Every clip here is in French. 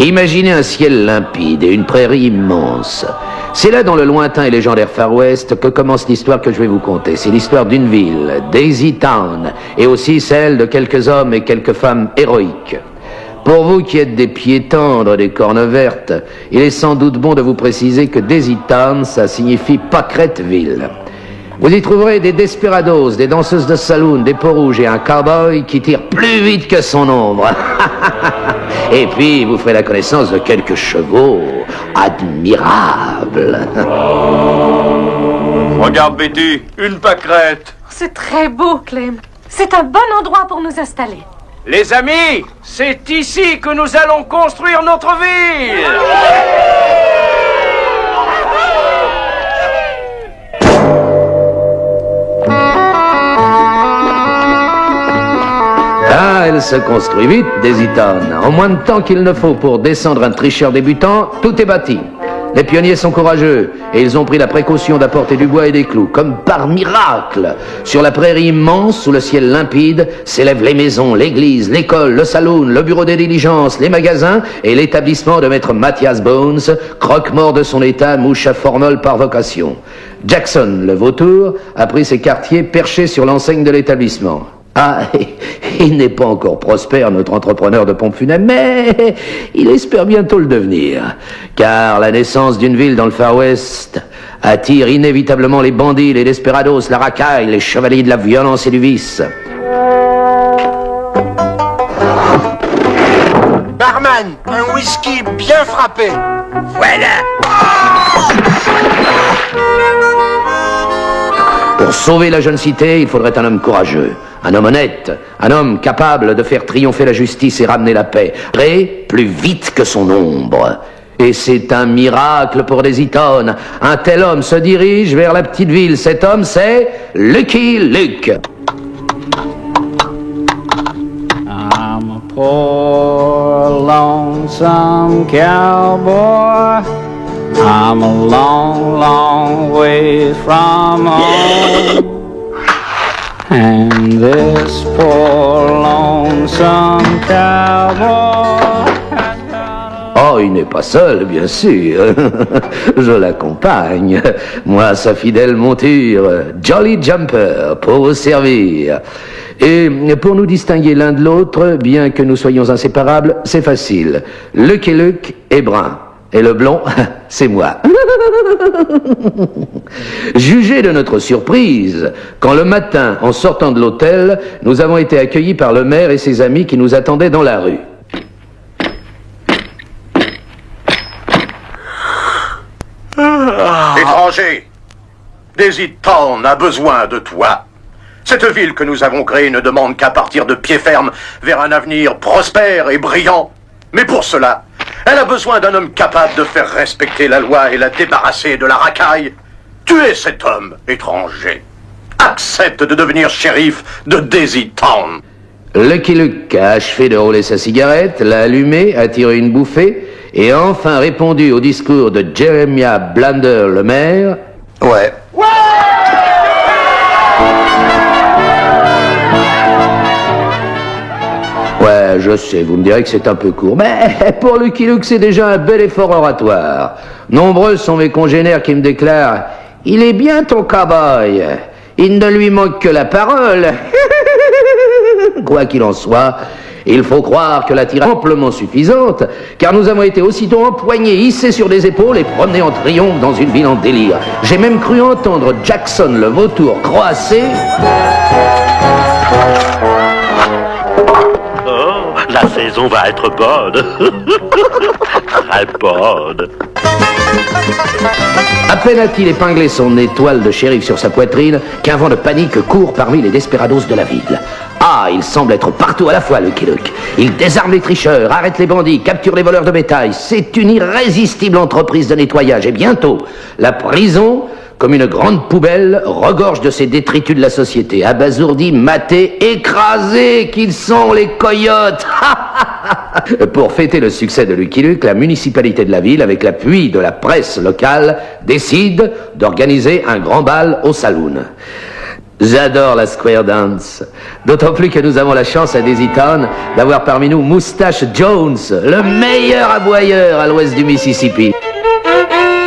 Imaginez un ciel limpide et une prairie immense. C'est là, dans le lointain et légendaire Far West, que commence l'histoire que je vais vous conter. C'est l'histoire d'une ville, Daisy Town, et aussi celle de quelques hommes et quelques femmes héroïques. Pour vous qui êtes des pieds tendres, des cornes vertes, il est sans doute bon de vous préciser que Daisy Town, ça signifie Pâqueretteville. Vous y trouverez des desperados, des danseuses de saloon, des peaux rouges et un cowboy qui tire plus vite que son ombre. Et puis, vous ferez la connaissance de quelques chevaux admirables. Regarde, Betty, une pâquerette. C'est très beau, Clem. C'est un bon endroit pour nous installer. Les amis, c'est ici que nous allons construire notre ville. Ah, elle se construit vite, Daisy Town. En moins de temps qu'il ne faut pour descendre un tricheur débutant, tout est bâti. Les pionniers sont courageux et ils ont pris la précaution d'apporter du bois et des clous, comme par miracle. Sur la prairie immense, sous le ciel limpide, s'élèvent les maisons, l'église, l'école, le saloon, le bureau des diligences, les magasins et l'établissement de maître Matthias Bones, croque-mort de son état, mouche à formol par vocation. Jackson, le vautour, a pris ses quartiers perchés sur l'enseigne de l'établissement. Ah, il n'est pas encore prospère, notre entrepreneur de pompes funèbres, mais il espère bientôt le devenir. Car la naissance d'une ville dans le Far West attire inévitablement les bandits, les desperados, la racaille, les chevaliers de la violence et du vice. Barman, un whisky bien frappé. Voilà. Pour sauver la jeune cité, il faudrait un homme courageux, un homme honnête, un homme capable de faire triompher la justice et ramener la paix, prêt plus vite que son ombre. Et c'est un miracle pour Daisy Town. Un tel homme se dirige vers la petite ville. Cet homme, c'est Lucky Luke. I'm a poor, lonesome cowboy. I'm a long, long way from home. And this poor, lonesome cowboy. Oh, il n'est pas seul, bien sûr. Je l'accompagne. Moi, sa fidèle monture, Jolly Jumper, pour vous servir. Et pour nous distinguer l'un de l'autre, bien que nous soyons inséparables, c'est facile. Lucky Luke est brun. Et le blond, c'est moi. Jugez de notre surprise, quand le matin, en sortant de l'hôtel, nous avons été accueillis par le maire et ses amis qui nous attendaient dans la rue. Étranger, Daisy Town a besoin de toi. Cette ville que nous avons créée ne demande qu'à partir de pied ferme vers un avenir prospère et brillant. Mais pour cela, elle a besoin d'un homme capable de faire respecter la loi et la débarrasser de la racaille. Tu es cet homme, étranger. Accepte de devenir shérif de Daisy Town. Lucky Luke a achevé de rouler sa cigarette, l'a allumée, a tiré une bouffée, et a enfin répondu au discours de Jeremiah Blander, le maire. Ouais. Ouais, je sais, vous me direz que c'est un peu court, mais pour Lucky Luke, c'est déjà un bel effort oratoire. Nombreux sont mes congénères qui me déclarent « Il est bien ton cow-boy, il ne lui manque que la parole. » Quoi qu'il en soit, il faut croire que la tire est amplement suffisante, car nous avons été aussitôt empoignés, hissés sur des épaules et promenés en triomphe dans une ville en délire. J'ai même cru entendre Jackson, le vautour, croasser. La saison va être bonne. Très bonne. À peine a-t-il épinglé son étoile de shérif sur sa poitrine qu'un vent de panique court parmi les desperados de la ville. Ah, il semble être partout à la fois, Lucky Luke. Il désarme les tricheurs, arrête les bandits, capture les voleurs de bétail. C'est une irrésistible entreprise de nettoyage. Et bientôt, la prison, comme une grande poubelle, regorge de ces détritus de la société. Abasourdis, matés, écrasés qu'ils sont, les coyotes. Pour fêter le succès de Lucky Luke, la municipalité de la ville, avec l'appui de la presse locale, décide d'organiser un grand bal au saloon. J'adore la square dance. D'autant plus que nous avons la chance à Daisy Town d'avoir parmi nous Moustache Jones, le meilleur aboyeur à l'ouest du Mississippi.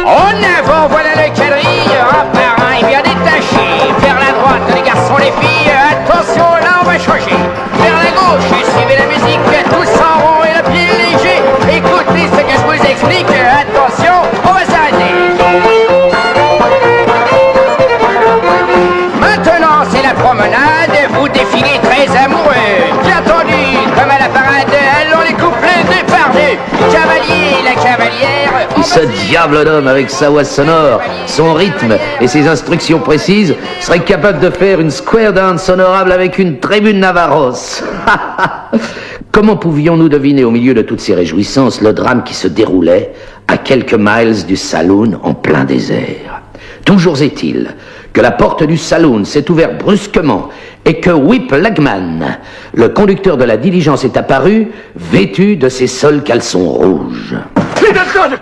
En avant, voilà le quadrille, un par un, il vient détaché. Vers la droite, les garçons, les filles, attention, là on va changer. Vers la gauche, suivez la musique, tous en rond et le pied léger. Écoutez ce que je vous explique, attention, on va s'arrêter. Maintenant, c'est la promenade, vous défilez très amoureux. Bien tendu, comme à la parade, allons les couplets déparus. Cavalier, la cavalière... Ce diable d'homme, avec sa voix sonore, son rythme et ses instructions précises, serait capable de faire une square dance honorable avec une tribune Navarros. Comment pouvions-nous deviner au milieu de toutes ces réjouissances le drame qui se déroulait à quelques miles du saloon en plein désert? Toujours est-il que la porte du saloon s'est ouverte brusquement et que Whip Lagman, le conducteur de la diligence, est apparu, vêtu de ses seuls caleçons rouges. Les Dalton!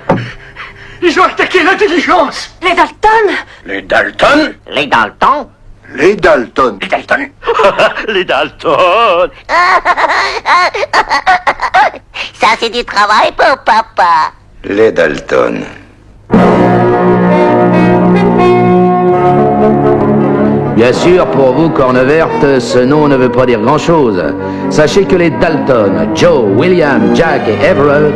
Ils ont attaqué la diligence! Les Dalton? Les Dalton? Les Dalton? Les Dalton. Les Dalton? Les Dalton! Ça, c'est du travail pour papa. Les Dalton. Bien sûr, pour vous, Corne Verte, ce nom ne veut pas dire grand-chose. Sachez que les Dalton, Joe, William, Jack et Everett,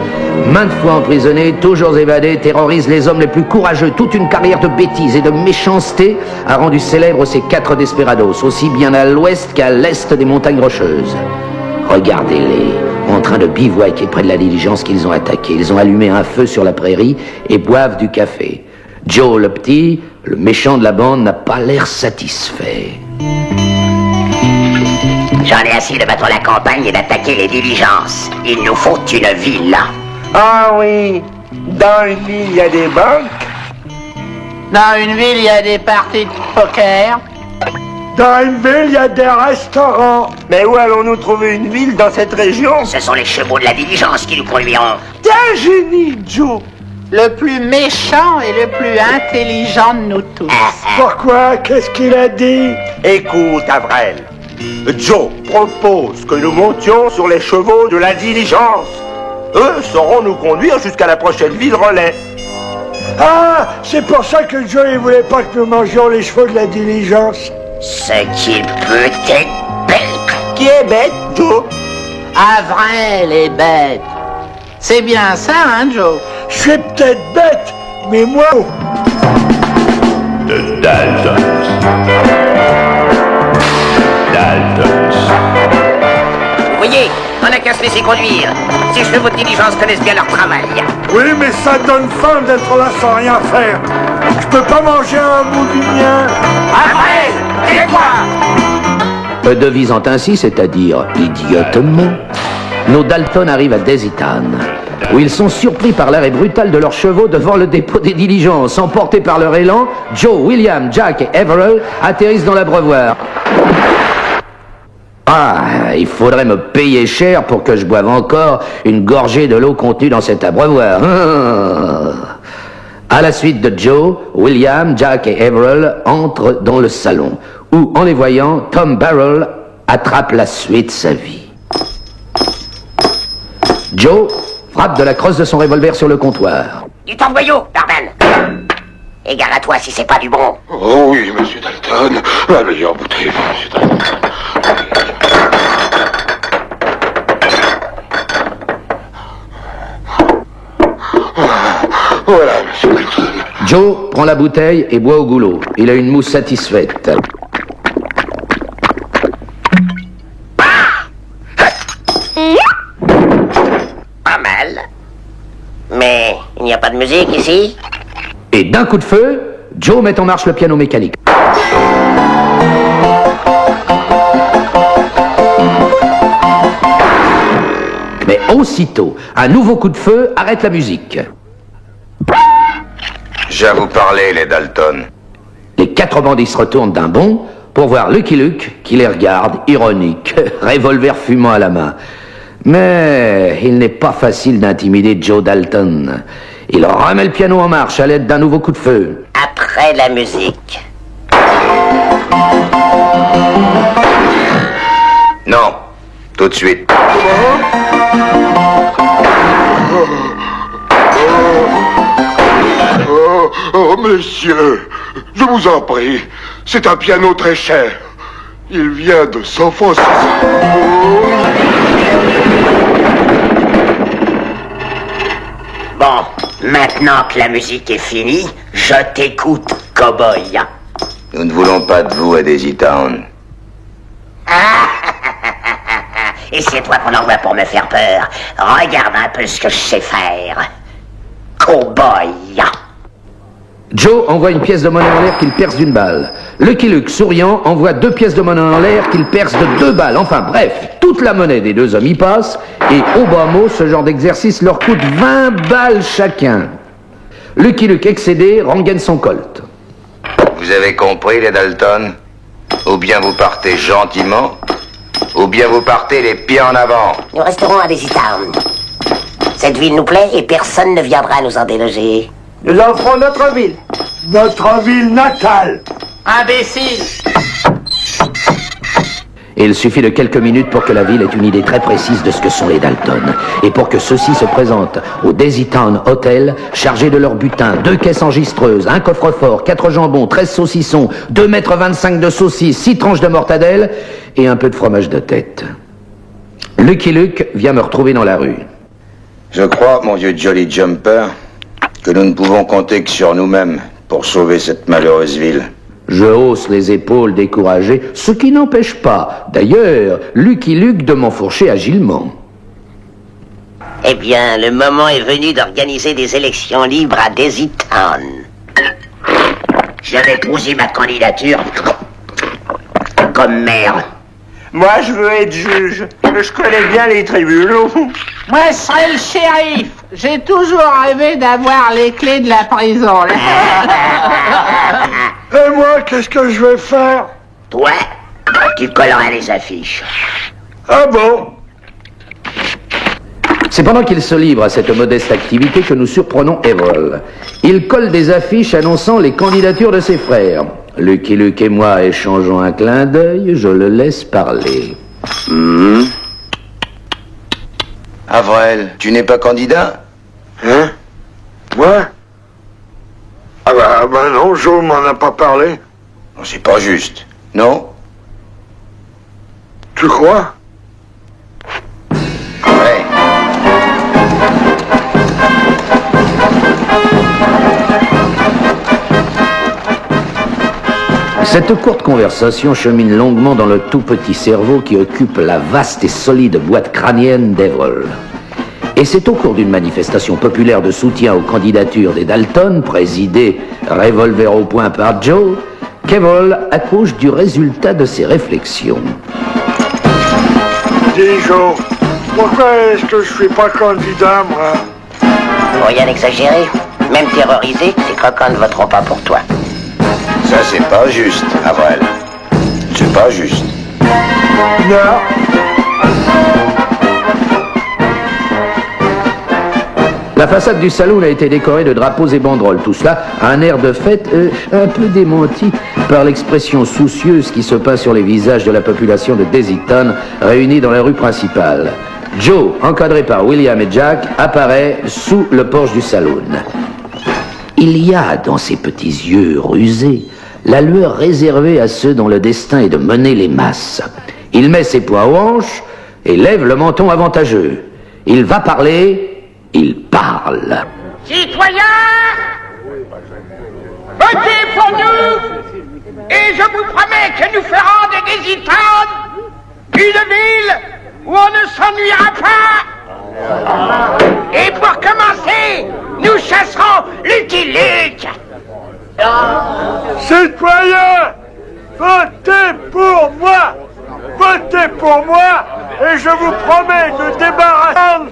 maintes fois emprisonnés, toujours évadés, terrorisent les hommes les plus courageux. Toute une carrière de bêtises et de méchanceté a rendu célèbres ces 4 desperados, aussi bien à l'ouest qu'à l'est des montagnes rocheuses. Regardez-les, en train de bivouaquer près de la diligence qu'ils ont attaquée. Ils ont allumé un feu sur la prairie et boivent du café. Joe, le petit, le méchant de la bande, n'a pas l'air satisfait. J'en ai assez de battre la campagne et d'attaquer les diligences. Il nous faut une ville. Ah oui, dans une ville, il y a des banques. Dans une ville, il y a des parties de poker. Dans une ville, il y a des restaurants. Mais où allons-nous trouver une ville dans cette région? Ce sont les chevaux de la diligence qui nous conduiront. T'es un génie, Joe. Le plus méchant et le plus intelligent de nous tous. Pourquoi? Qu'est-ce qu'il a dit? Écoute, Avril. Joe propose que nous montions sur les chevaux de la diligence. Eux sauront nous conduire jusqu'à la prochaine ville relais. Ah, c'est pour ça que Joe ne voulait pas que nous mangions les chevaux de la diligence. Ce qui peut être bête. Qui est bête, Joe? Avril est bête. C'est bien ça, hein, Joe? Je suis peut-être bête, mais moi... The Daltons. Daltons. Vous voyez, on n'a qu'à se laisser conduire. Ces chevaux de diligence connaissent bien leur travail. Oui, mais ça donne faim d'être là sans rien faire. Je peux pas manger un bout du mien. Avril, tais-toi! Devisant ainsi, c'est-à-dire idiotement, nos Dalton arrivent à Daisy Town, où ils sont surpris par l'arrêt brutal de leurs chevaux devant le dépôt des diligences. Emportés par leur élan, Joe, William, Jack et Everett atterrissent dans l'abreuvoir. Ah, il faudrait me payer cher pour que je boive encore une gorgée de l'eau contenue dans cet abreuvoir. À la suite de Joe, William, Jack et Everett entrent dans le salon, où, en les voyant, Tom Barrel attrape la suie de sa vie. Joe frappe de la crosse de son revolver sur le comptoir. Du temps de voyou, Barben. Égare à toi si c'est pas du bon. Oh oui, monsieur Dalton. La meilleure bouteille, monsieur Dalton. Voilà, monsieur Dalton. Joe prend la bouteille et boit au goulot. Il a une mousse satisfaite. Pas mal. Mais il n'y a pas de musique ici. Et d'un coup de feu, Joe met en marche le piano mécanique. Mais aussitôt, un nouveau coup de feu arrête la musique. J'ai à vous parler, les Dalton. Les 4 bandits se retournent d'un bond pour voir Lucky Luke qui les regarde, ironique, revolver fumant à la main. Mais il n'est pas facile d'intimider Joe Dalton. Il remet le piano en marche à l'aide d'un nouveau coup de feu. Après la musique. Non, tout de suite. Oh, monsieur, je vous en prie, c'est un piano très cher. Il vient de San Francisco. Bon, maintenant que la musique est finie, je t'écoute, cow-boy. Nous ne voulons pas de vous à Daisy Town. Et c'est toi qu'on envoie pour me faire peur. Regarde un peu ce que je sais faire. Cow-boy. Joe envoie une pièce de monnaie en l'air qu'il perce d'une balle. Lucky Luke, souriant, envoie 2 pièces de monnaie en l'air qu'il perce de 2 balles. Enfin bref, toute la monnaie des 2 hommes y passe, et au bas mot, ce genre d'exercice leur coûte 20 balles chacun. Lucky Luke, excédé, rengaine son colt. Vous avez compris, les Dalton? Ou bien vous partez gentiment, ou bien vous partez les pieds en avant. Nous resterons à Daisy Town. Cette ville nous plaît et personne ne viendra nous en déloger. Nous offrons notre ville. Notre ville natale. Imbécile! Et il suffit de quelques minutes pour que la ville ait une idée très précise de ce que sont les Dalton. Et pour que ceux-ci se présentent au Daisy Town Hotel, chargés de leur butin, 2 caisses enregistreuses, un coffre-fort, 4 jambons, 13 saucissons, 2,25 m de saucisses, 6 tranches de mortadelle et un peu de fromage de tête. Lucky Luke vient me retrouver dans la rue. Je crois, mon vieux Jolly Jumper, que nous ne pouvons compter que sur nous-mêmes pour sauver cette malheureuse ville. Je hausse les épaules découragé, ce qui n'empêche pas, d'ailleurs, Lucky Luke de m'enfourcher agilement. Eh bien, le moment est venu d'organiser des élections libres à Daisy Town. Je vais poser ma candidature comme maire. Moi, je veux être juge. Je connais bien les tribunaux. Moi, je serai le shérif. J'ai toujours rêvé d'avoir les clés de la prison. Et moi, qu'est-ce que je vais faire? Toi, tu colleras les affiches. Ah bon? C'est pendant qu'il se livre à cette modeste activité que nous surprenons Errol. Il colle des affiches annonçant les candidatures de ses frères. Lucky Luke et moi échangeons un clin d'œil, je le laisse parler. Avril, tu n'es pas candidat? Hein? Moi? Ah bah non, Joe m'en a pas parlé. Non, c'est pas juste, non? Tu crois? Ouais. Cette courte conversation chemine longuement dans le tout petit cerveau qui occupe la vaste et solide boîte crânienne d'Errol. Et c'est au cours d'une manifestation populaire de soutien aux candidatures des Dalton, présidée revolver au poing par Joe, qu'Errol accouche du résultat de ses réflexions. Dis Joe, pourquoi est-ce que je suis pas candidat, moi? Pour rien exagérer, même terrorisé, les croquants ne voteront pas pour toi. Ça, c'est pas juste, Avril. C'est pas juste. Non. La façade du saloon a été décorée de drapeaux et banderoles. Tout cela a un air de fête un peu démenti par l'expression soucieuse qui se peint sur les visages de la population de Daisy Town réunie dans la rue principale. Joe, encadré par William et Jack, apparaît sous le porche du saloon. Il y a dans ses petits yeux rusés la lueur réservée à ceux dont le destin est de mener les masses. Il met ses poings aux hanches et lève le menton avantageux. Il va parler, il parle. Citoyens, votez pour nous et je vous promets que nous ferons de Daisy Town une ville où on ne s'ennuiera pas. Et pour commencer, nous chasserons Lucky Luke. Citoyens, votez pour moi! Votez pour moi et je vous promets de débarrasser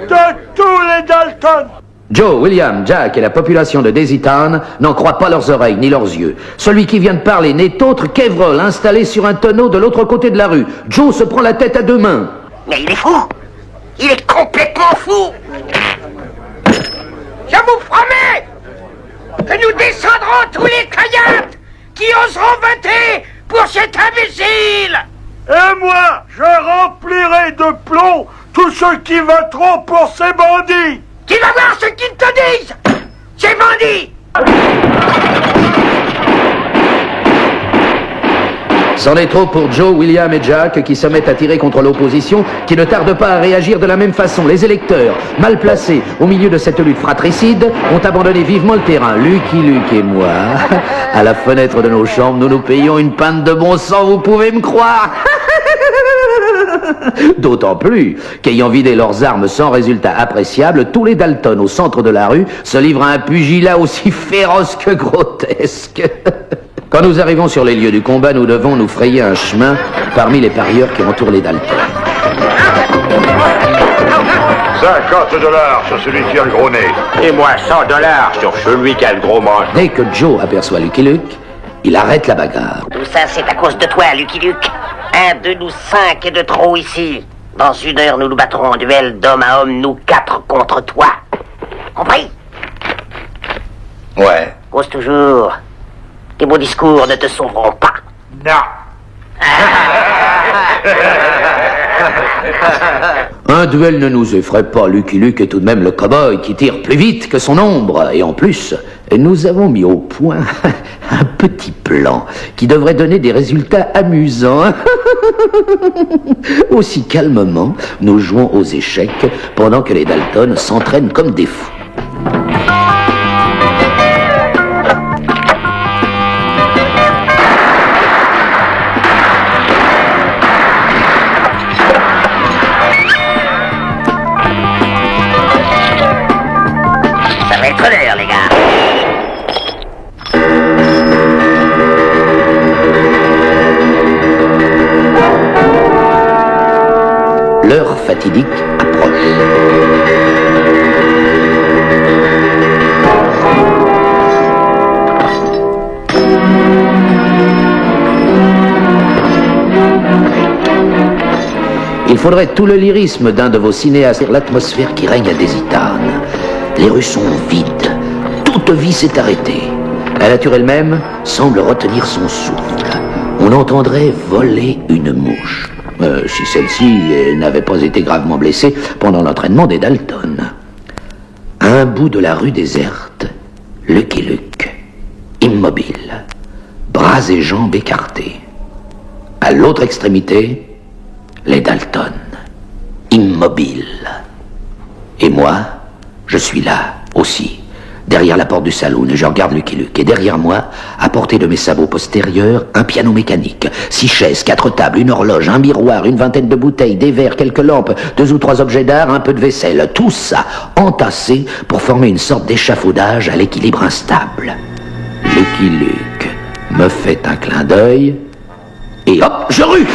de tous les Dalton! Joe, William, Jack et la population de Daisy Town n'en croient pas leurs oreilles ni leurs yeux. Celui qui vient de parler n'est autre qu'Errol, installé sur un tonneau de l'autre côté de la rue. Joe se prend la tête à 2 mains. Mais il est fou! Il est complètement fou! Je vous promets que nous descendrons tous les coyotes qui oseront voter pour cet imbécile. Et moi, je rends de plomb tout ce qui va trop pour ces bandits. Tu vas voir ce qu'ils te disent. Ces bandits. C'en est trop pour Joe, William et Jack qui se mettent à tirer contre l'opposition qui ne tarde pas à réagir de la même façon. Les électeurs, mal placés au milieu de cette lutte fratricide, ont abandonné vivement le terrain. Lucky Luke et moi, à la fenêtre de nos chambres, nous nous payons une pinte de bon sang, vous pouvez me croire. D'autant plus qu'ayant vidé leurs armes sans résultat appréciable, tous les Dalton au centre de la rue se livrent à un pugilat aussi féroce que grotesque. Quand nous arrivons sur les lieux du combat, nous devons nous frayer un chemin parmi les parieurs qui entourent les Dalton. 50 $ sur celui qui a le gros nez. Et moi, 100 $ sur celui qui a le gros manche. Dès que Joe aperçoit Lucky Luke, il arrête la bagarre. Tout ça, c'est à cause de toi, Lucky Luke. Un de nous 5 est de trop ici. Dans 1 heure, nous nous battrons en duel d'homme à homme, nous 4 contre toi. Compris? Ouais. Cause toujours. Tes beaux discours ne te sauveront pas. Non. Un duel ne nous effraie pas. Lucky Luke est tout de même le cow-boy qui tire plus vite que son ombre. Et en plus, nous avons mis au point un petit plan qui devrait donner des résultats amusants. Aussi calmement, nous jouons aux échecs pendant que les Dalton s'entraînent comme des fous. Ça va être l'heure, les gars. L'heure fatidique approche. Il faudrait tout le lyrisme d'un de vos cinéastes. L'atmosphère qui règne à Desitan. Les rues sont vides. Toute vie s'est arrêtée. La nature elle-même semble retenir son souffle. On entendrait voler une mouche. Si celle-ci n'avait pas été gravement blessée pendant l'entraînement des Dalton. À un bout de la rue déserte, Lucky Luke, immobile, bras et jambes écartés. À l'autre extrémité, les Dalton, immobiles. Et moi, je suis là aussi, derrière la porte du saloon, et je regarde Lucky Luke. Et derrière moi, à portée de mes sabots postérieurs, un piano mécanique, 6 chaises, 4 tables, une horloge, un miroir, une vingtaine de bouteilles, des verres, quelques lampes, 2 ou 3 objets d'art, un peu de vaisselle. Tout ça entassé pour former une sorte d'échafaudage à l'équilibre instable. Lucky Luke me fait un clin d'œil et hop, je rue.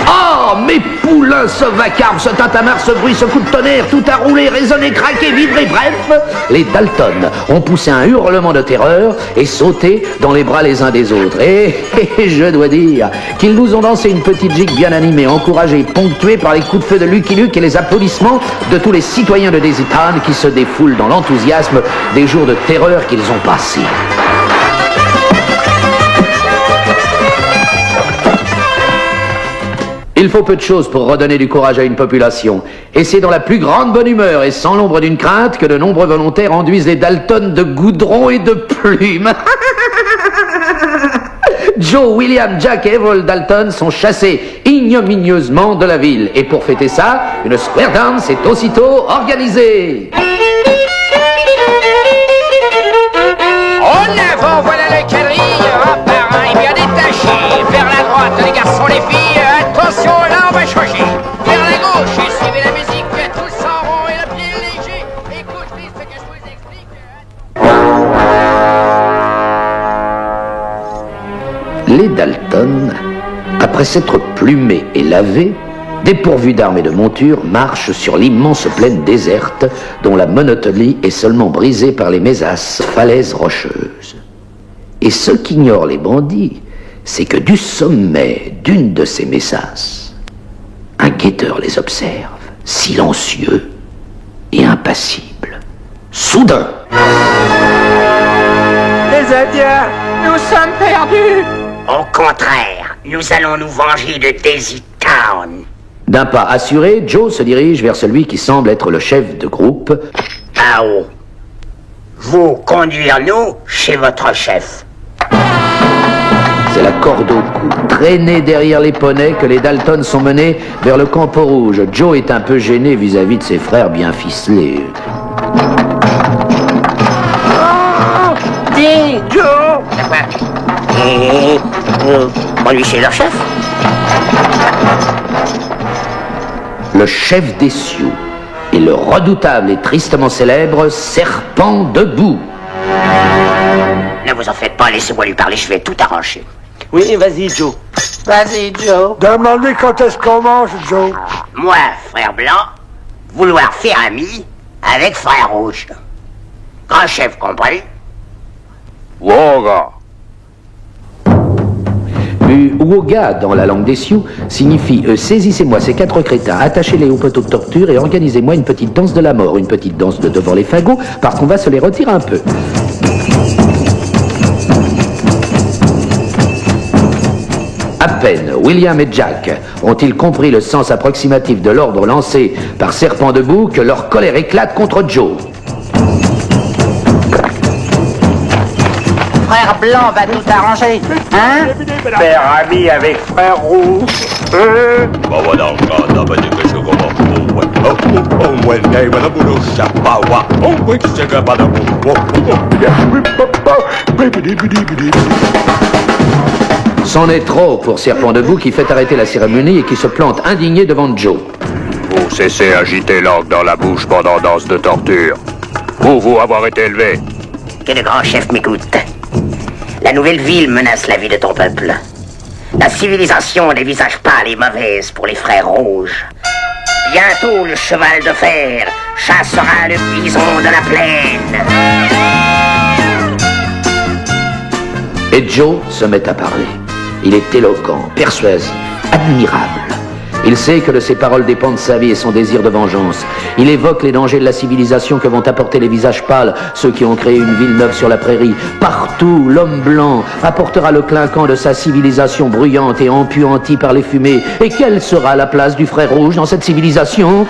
Oh, mes poulains, ce vacarme, ce tintamarre, ce bruit, ce coup de tonnerre, tout a roulé, résonné, craqué, vibré, bref. Les Dalton ont poussé un hurlement de terreur et sauté dans les bras les uns des autres. Et je dois dire qu'ils nous ont dansé une petite gigue bien animée, encouragée, ponctuée par les coups de feu de Lucky Luke et les applaudissements de tous les citoyens de Desitan qui se défoulent dans l'enthousiasme des jours de terreur qu'ils ont passés. Il faut peu de choses pour redonner du courage à une population. Et c'est dans la plus grande bonne humeur et sans l'ombre d'une crainte que de nombreux volontaires enduisent les Dalton de goudron et de plumes. Joe, William, Jack et Everett Dalton sont chassés ignominieusement de la ville. Et pour fêter ça, une square dance est aussitôt organisée. En avant, voilà le quadrille, un par un et bien détaché. Vers la droite, les garçons, les filles, attention, là on va changer. Vers la gauche, et suivez la musique, tous en rond et le pied léger. Écoute vite ce que je vous explique. Les Dalton, après s'être plumés et lavés, dépourvus d'armes et de montures, marchent sur l'immense plaine déserte dont la monotonie est seulement brisée par les mésasses falaises rocheuses. Et ce qu'ignorent les bandits, c'est que du sommet d'une de ces mésasses, un guetteur les observe, silencieux et impassible. Soudain, Les Indiens, nous sommes perdus. Au contraire, nous allons nous venger de Daisy Town. D'un pas assuré, Joe se dirige vers celui qui semble être le chef de groupe. Ao, vous conduire nous chez votre chef. C'est la corde au cou, traînée derrière les poneys, que les Dalton sont menés vers le camp Peau-Rouge. Joe est un peu gêné vis-à-vis de ses frères bien ficelés. Dis, Joe! Et on lui chez leur chef? Le chef des Sioux est le redoutable et tristement célèbre Serpent de Boue. Ne vous en faites pas, laissez-moi lui parler, je vais tout arranger. Oui, vas-y, Joe. Vas-y, Joe. Demandez quand est-ce qu'on mange, Joe. Moi, frère blanc, vouloir faire ami avec frère rouge. Grand chef compris? Woga. Woga, dans la langue des Sioux, signifie « Saisissez-moi ces 4 crétins, attachez-les au poteau de torture et organisez-moi une petite danse de la mort, une petite danse de devant les fagots, parce qu'on va se les retirer un peu. » À peine William et Jack ont-ils compris le sens approximatif de l'ordre lancé par Serpent de Boue que leur colère éclate contre Joe. Frère blanc va tout arranger, hein? Faire ami avec frère rouge. C'en est trop pour Serpent de Boue qui fait arrêter la cérémonie et qui se plante indigné devant Joe. Vous cessez agiter l'orgue dans la bouche pendant danse de torture. Vous avoir été élevé. Que le grand chef m'écoute. La nouvelle ville menace la vie de ton peuple. La civilisation des visages pâles est mauvaise pour les frères rouges. Bientôt le cheval de fer chassera le bison de la plaine. Et Joe se met à parler. Il est éloquent, persuasif, admirable. Il sait que de ses paroles dépendent sa vie et son désir de vengeance. Il évoque les dangers de la civilisation que vont apporter les visages pâles, ceux qui ont créé une ville neuve sur la prairie. Partout, l'homme blanc apportera le clinquant de sa civilisation bruyante et empuantie par les fumées. Et quelle sera la place du frère rouge dans cette civilisation?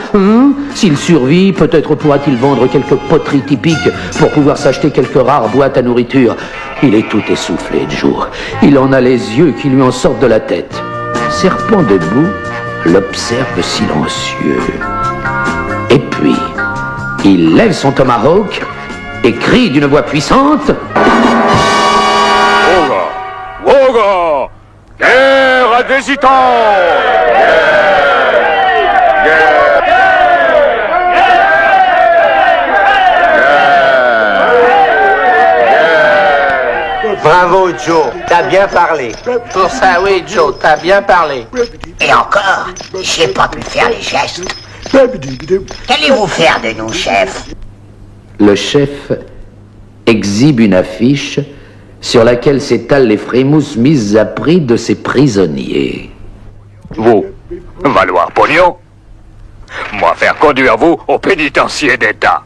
S'il survit, peut-être pourra-t-il vendre quelques poteries typiques pour pouvoir s'acheter quelques rares boîtes à nourriture. Il est tout essoufflé, Joe. Il en a les yeux qui lui en sortent de la tête. Serpent de Boue l'observe silencieux. Et puis, il lève son tomahawk et crie d'une voix puissante. Woga! Woga! Guerre à Daisy Town! Bravo, Joe. T'as bien parlé. Pour ça, oui, Joe, t'as bien parlé. Et encore, j'ai pas pu faire les gestes. Qu'allez-vous faire de nous, chef? Le chef exhibe une affiche sur laquelle s'étalent les frémousses mises à prix de ses prisonniers. Vous, valoir pognon? Moi faire conduire vous au pénitencier d'État.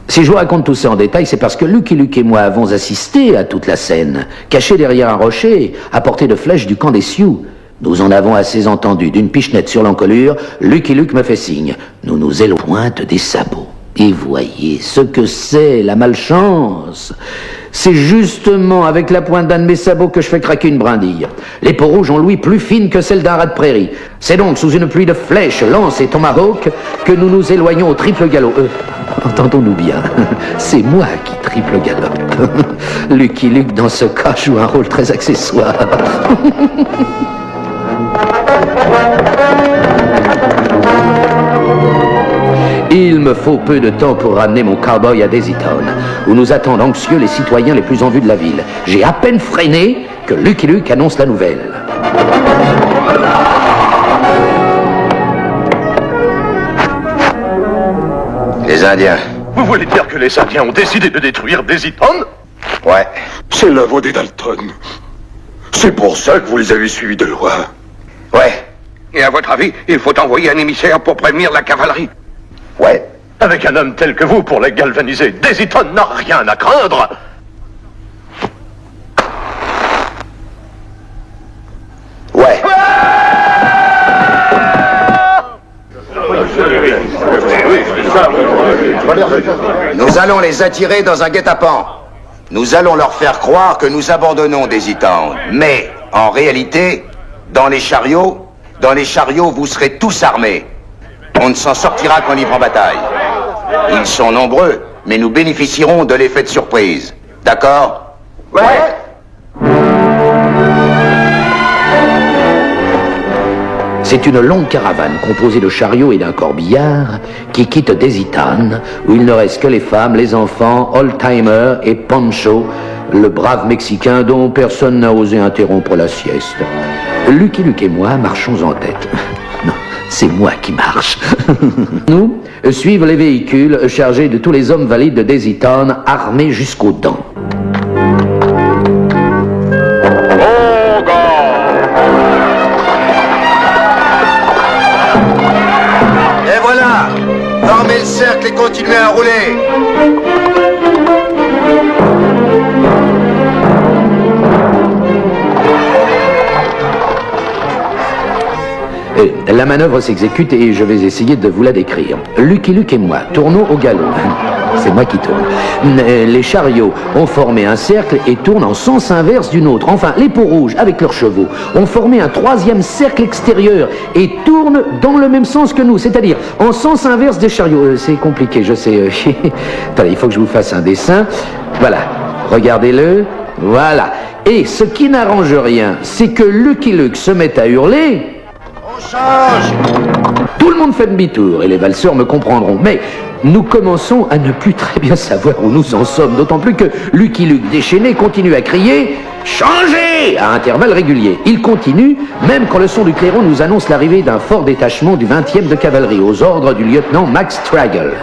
Si je vous raconte tout ça en détail, c'est parce que Lucky Luke et moi avons assisté à toute la scène, cachés derrière un rocher, à portée de flèches du camp des Sioux. Nous en avons assez entendu. D'une pichenette sur l'encolure, Lucky Luke me fait signe. Nous nous éloignons des sabots. Et voyez ce que c'est, la malchance. C'est justement avec la pointe d'un de mes sabots que je fais craquer une brindille. Les peaux rouges ont l'ouïe plus fine que celle d'un rat de prairie. C'est donc sous une pluie de flèches, lances et tomahawks que nous nous éloignons au triple galop. Entendons-nous bien, c'est moi qui triple galope. Lucky Luke, dans ce cas, joue un rôle très accessoire. Il me faut peu de temps pour ramener mon cowboy à Daisy Town, où nous attendent anxieux les citoyens les plus en vue de la ville. J'ai à peine freiné que Lucky Luke annonce la nouvelle. Les Indiens. Vous voulez dire que les Indiens ont décidé de détruire Daisy Town? Ouais. C'est l'œuvre des Dalton. C'est pour ça que vous les avez suivis de loin. Ouais. Et à votre avis, il faut envoyer un émissaire pour prévenir la cavalerie? Ouais. Avec un homme tel que vous pour les galvaniser, Desiton n'a rien à craindre. Ouais. Nous allons les attirer dans un guet-apens. Nous allons leur faire croire que nous abandonnons Desiton. Mais, en réalité, dans les chariots, vous serez tous armés. On ne s'en sortira qu'en livrant bataille. Ils sont nombreux, mais nous bénéficierons de l'effet de surprise. D'accord? Ouais. C'est une longue caravane composée de chariots et d'un corbillard qui quitte Desitan, où il ne reste que les femmes, les enfants, Oldtimer et Pancho, le brave Mexicain dont personne n'a osé interrompre la sieste. Lucky Luke et moi marchons en tête. Non, c'est moi qui marche. Nous suivons les véhicules chargés de tous les hommes valides de Desitan, armés jusqu'aux dents. Et voilà! Formez le cercle et continuez à rouler! La manœuvre s'exécute et je vais essayer de vous la décrire. Lucky Luke et moi tournons au galop. C'est moi qui tourne. Les chariots ont formé un cercle et tournent en sens inverse d'une autre. Enfin, les peaux rouges, avec leurs chevaux, ont formé un troisième cercle extérieur et tournent dans le même sens que nous, c'est-à-dire en sens inverse des chariots. C'est compliqué, je sais. Attendez, il faut que je vous fasse un dessin. Voilà, regardez-le. Voilà. Et ce qui n'arrange rien, c'est que Lucky Luke se met à hurler. Change! Tout le monde fait demi-tour et les valseurs me comprendront. Mais nous commençons à ne plus très bien savoir où nous en sommes. D'autant plus que Lucky Luke déchaîné continue à crier « Changez !» à intervalles réguliers. Il continue, même quand le son du clairon nous annonce l'arrivée d'un fort détachement du 20e de cavalerie aux ordres du lieutenant Max Traggle.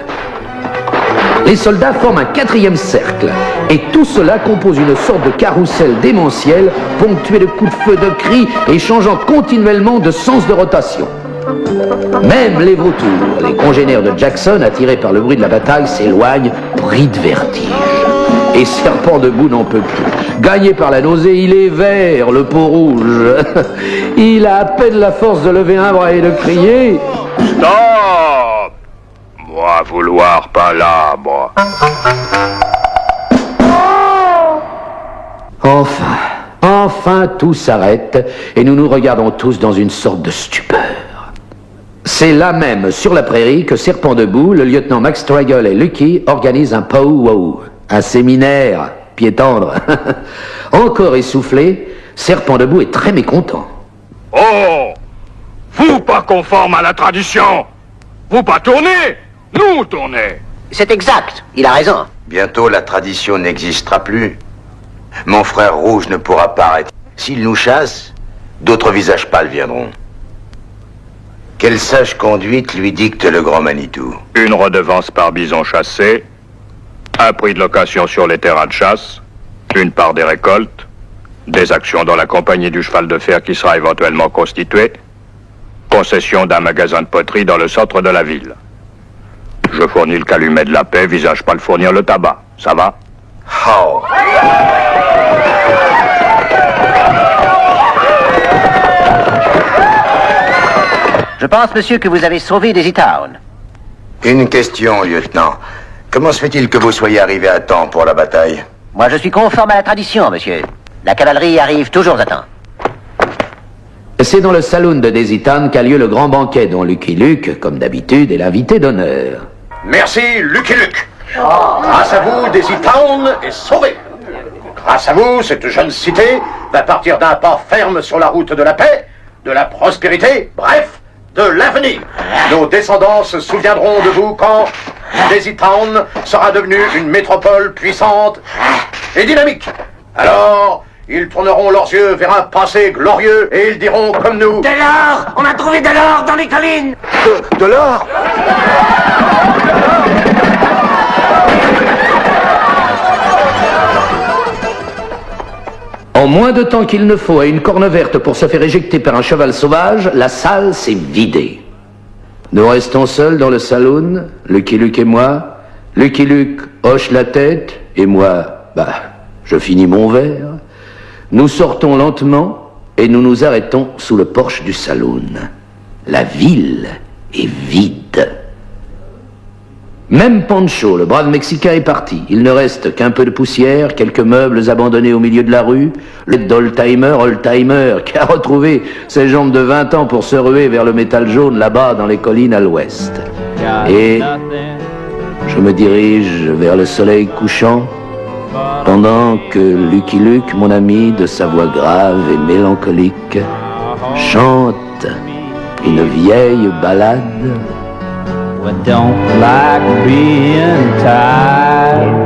Les soldats forment un quatrième cercle, et tout cela compose une sorte de carrousel démentiel, ponctué de coups de feu, de cris, et changeant continuellement de sens de rotation. Même les vautours, les congénères de Jackson, attirés par le bruit de la bataille, s'éloignent, pris de vertige. Et Serpent debout n'en peut plus. Gagné par la nausée, il est vert, le peau rouge. Il a à peine la force de lever un bras et de crier « Stop! Moi vouloir pas là, moi. » Enfin tout s'arrête et nous nous regardons tous dans une sorte de stupeur. C'est là même, sur la prairie, que Serpent debout, le lieutenant Max Traggle et Lucky organisent un pow-wow, un séminaire, pied tendre. Encore essoufflé, Serpent debout est très mécontent. Oh! Vous pas conforme à la tradition! Vous pas tournez! Nous tourner! C'est exact, il a raison. Bientôt la tradition n'existera plus. Mon frère rouge ne pourra pas arrêter. S'il nous chasse, d'autres visages pâles viendront. Quelle sage conduite lui dicte le grand Manitou? Une redevance par bison chassé, un prix de location sur les terrains de chasse, une part des récoltes, des actions dans la compagnie du cheval de fer qui sera éventuellement constituée, concession d'un magasin de poterie dans le centre de la ville. Je fournis le calumet de la paix, visage pas le fournir le tabac. Ça va? Oh. Je pense, monsieur, que vous avez sauvé Daisy Town. Une question, lieutenant. Comment se fait-il que vous soyez arrivé à temps pour la bataille? Moi, je suis conforme à la tradition, monsieur. La cavalerie arrive toujours à temps. C'est dans le saloon de Desitan qu'a lieu le grand banquet dont Lucky Luke, comme d'habitude, est l'invité d'honneur. Merci, Lucky Luke. Grâce à vous, Desitan est sauvé. Grâce à vous, cette jeune cité va partir d'un pas ferme sur la route de la paix, de la prospérité, bref, de l'avenir. Nos descendants se souviendront de vous quand Desitan sera devenue une métropole puissante et dynamique. Alors, ils tourneront leurs yeux vers un passé glorieux et ils diront comme nous: de l'or! On a trouvé de l'or dans les collines! De l'or? En moins de temps qu'il ne faut à une corne verte pour se faire éjecter par un cheval sauvage, la salle s'est vidée. Nous restons seuls dans le saloon, Lucky Luke et moi. Lucky Luke hoche la tête, et moi, je finis mon verre. Nous sortons lentement, et nous nous arrêtons sous le porche du saloon. La ville est vide. Même Pancho, le brave Mexicain, est parti. Il ne reste qu'un peu de poussière, quelques meubles abandonnés au milieu de la rue, le old-timer, qui a retrouvé ses jambes de 20 ans pour se ruer vers le métal jaune là-bas dans les collines à l'ouest. Et je me dirige vers le soleil couchant, pendant que Lucky Luke, mon ami, de sa voix grave et mélancolique, chante une vieille ballade. I don't like being tired.